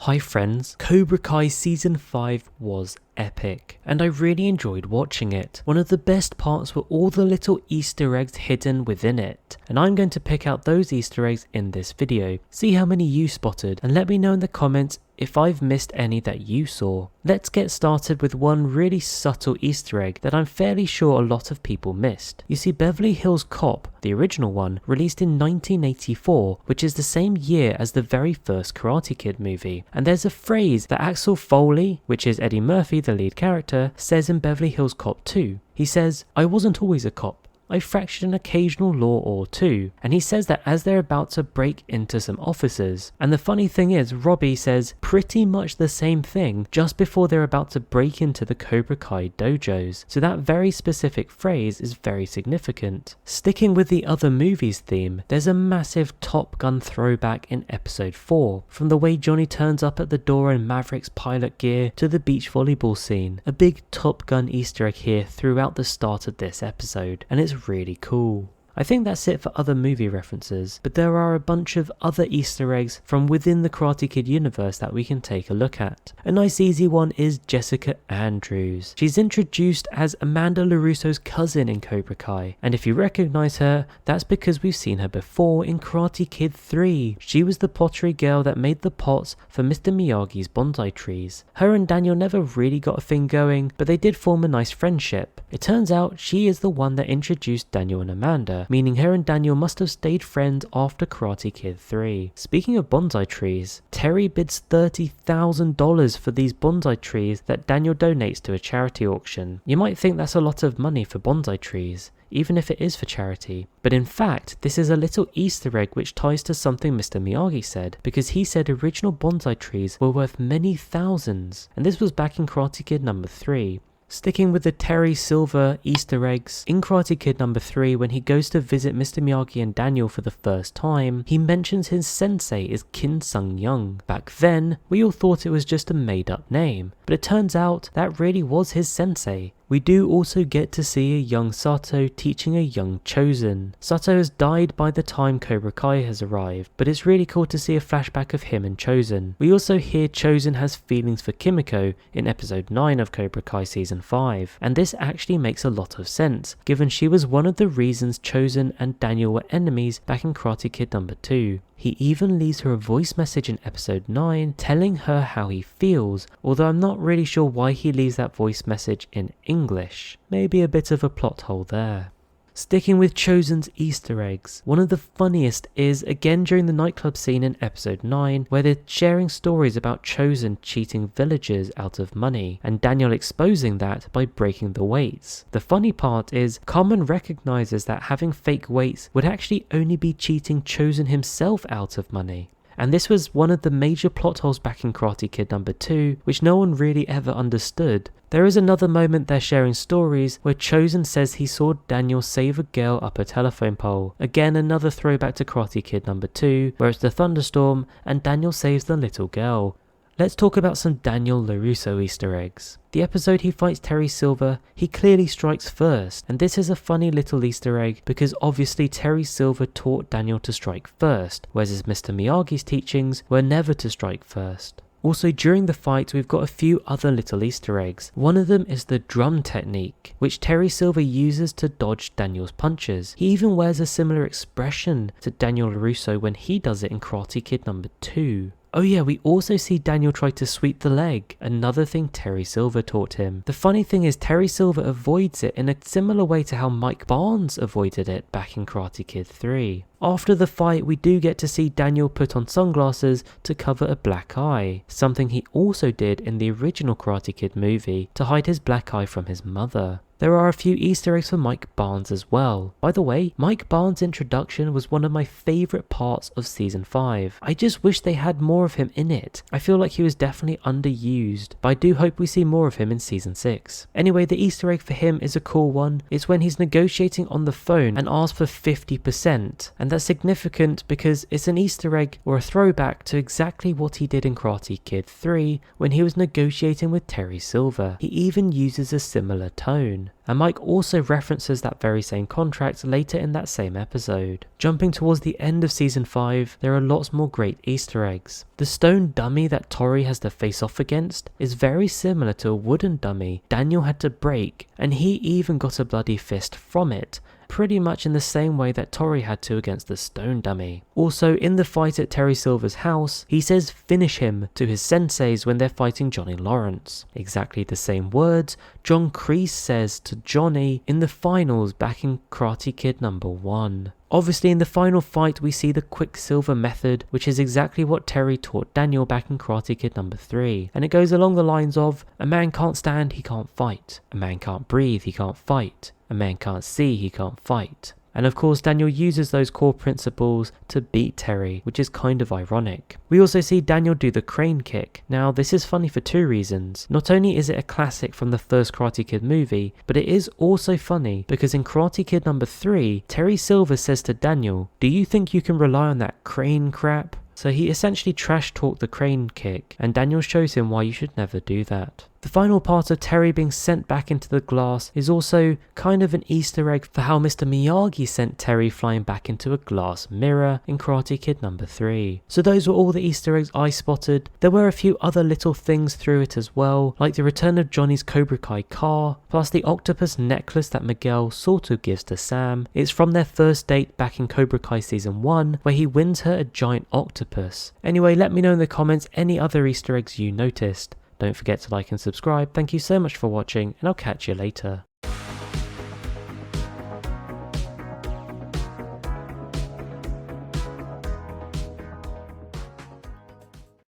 Hi friends, Cobra Kai Season 5 was epic, and I really enjoyed watching it. One of the best parts were all the little Easter eggs hidden within it, and I'm going to pick out those Easter eggs in this video, see how many you spotted, and let me know in the comments if I've missed any that you saw. Let's get started with one really subtle Easter egg that I'm fairly sure a lot of people missed. You see, Beverly Hills Cop, the original one, released in 1984, which is the same year as the very first Karate Kid movie, and there's a phrase that Axel Foley, which is Eddie Murphy, the lead character, says in Beverly Hills Cop 2. He says, "I wasn't always a cop. I fractured an occasional law or two," and he says that as they're about to break into some offices. And the funny thing is, Robbie says pretty much the same thing just before they're about to break into the Cobra Kai dojos, so that very specific phrase is very significant. Sticking with the other movies theme, there's a massive Top Gun throwback in episode 4, from the way Johnny turns up at the door in Maverick's pilot gear to the beach volleyball scene. A big Top Gun Easter egg here throughout the start of this episode, and it's really cool. I think that's it for other movie references, but there are a bunch of other Easter eggs from within the Karate Kid universe that we can take a look at. A nice easy one is Jessica Andrews. She's introduced as Amanda LaRusso's cousin in Cobra Kai, and if you recognize her, that's because we've seen her before in Karate Kid 3. She was the pottery girl that made the pots for Mr. Miyagi's bonsai trees. Her and Daniel never really got a thing going, but they did form a nice friendship. It turns out she is the one that introduced Daniel and Amanda, meaning her and Daniel must have stayed friends after Karate Kid 3. Speaking of bonsai trees, Terry bids $30,000 for these bonsai trees that Daniel donates to a charity auction. You might think that's a lot of money for bonsai trees, even if it is for charity. But in fact, this is a little Easter egg which ties to something Mr. Miyagi said, because he said original bonsai trees were worth many thousands, and this was back in Karate Kid number 3. Sticking with the Terry Silver Easter eggs, in Karate Kid number 3, when he goes to visit Mr. Miyagi and Daniel for the first time, he mentions his sensei is Kin Sung Young. Back then, we all thought it was just a made up name, but it turns out that really was his sensei. We do also get to see a young Sato teaching a young Chozen. Sato has died by the time Cobra Kai has arrived, but it's really cool to see a flashback of him and Chozen. We also hear Chozen has feelings for Kimiko in episode 9 of Cobra Kai season 5, and this actually makes a lot of sense, given she was one of the reasons Chozen and Daniel were enemies back in Karate Kid number 2. He even leaves her a voice message in episode 9 telling her how he feels, although I'm not really sure why he leaves that voice message in English. Maybe a bit of a plot hole there. Sticking with Chozen's Easter eggs, one of the funniest is again during the nightclub scene in episode 9, where they're sharing stories about Chozen cheating villagers out of money, and Daniel exposing that by breaking the weights. The funny part is, Carmen recognizes that having fake weights would actually only be cheating Chozen himself out of money. And this was one of the major plot holes back in Karate Kid number 2, which no one really ever understood. There is another moment they're sharing stories where Chozen says he saw Daniel save a girl up a telephone pole. Again, another throwback to Karate Kid number 2, where it's the thunderstorm and Daniel saves the little girl. Let's talk about some Daniel LaRusso Easter eggs. The episode he fights Terry Silver, he clearly strikes first, and this is a funny little Easter egg because obviously Terry Silver taught Daniel to strike first, whereas Mr. Miyagi's teachings were never to strike first. Also, during the fight, we've got a few other little Easter eggs. One of them is the drum technique, which Terry Silver uses to dodge Daniel's punches. He even wears a similar expression to Daniel LaRusso when he does it in Karate Kid number 2. Oh yeah, we also see Daniel try to sweep the leg, another thing Terry Silver taught him. The funny thing is Terry Silver avoids it in a similar way to how Mike Barnes avoided it back in Karate Kid 3. After the fight, we do get to see Daniel put on sunglasses to cover a black eye, something he also did in the original Karate Kid movie to hide his black eye from his mother. There are a few Easter eggs for Mike Barnes as well. By the way, Mike Barnes' introduction was one of my favourite parts of season 5. I just wish they had more of him in it. I feel like he was definitely underused, but I do hope we see more of him in season 6. Anyway, the Easter egg for him is a cool one. It's when he's negotiating on the phone and asks for 50%, and that's significant because it's an Easter egg or a throwback to exactly what he did in Karate Kid 3 when he was negotiating with Terry Silver. He even uses a similar tone. and Mike also references that very same contract later in that same episode. Jumping towards the end of season 5, there are lots more great Easter eggs. The stone dummy that Tori has to face off against is very similar to a wooden dummy Daniel had to break, and he even got a bloody fist from it, pretty much in the same way that Tori had to against the stone dummy. Also, in the fight at Terry Silver's house, he says "finish him" to his senseis when they're fighting Johnny Lawrence. Exactly the same words John Kreese says to Johnny in the finals back in Karate Kid number 1. Obviously, in the final fight, we see the Quicksilver method, which is exactly what Terry taught Daniel back in Karate Kid number 3. And it goes along the lines of, a man can't stand, he can't fight. A man can't breathe, he can't fight. A man can't see, he can't fight. And of course, Daniel uses those core principles to beat Terry, which is kind of ironic. We also see Daniel do the crane kick. Now, this is funny for 2 reasons. Not only is it a classic from the first Karate Kid movie, but it is also funny because in Karate Kid number 3, Terry Silver says to Daniel, "Do you think you can rely on that crane crap?" So he essentially trash talked the crane kick, and Daniel shows him why you should never do that. The final part of Terry being sent back into the glass is also kind of an Easter egg for how Mr. Miyagi sent Terry flying back into a glass mirror in Karate Kid number 3. So those were all the Easter eggs I spotted. There were a few other little things through it as well, like the return of Johnny's Cobra Kai car, plus the octopus necklace that Miguel sort of gives to Sam. It's from their first date back in Cobra Kai season 1, where he wins her a giant octopus. Anyway, let me know in the comments any other Easter eggs you noticed. Don't forget to like and subscribe. Thank you so much for watching, and I'll catch you later.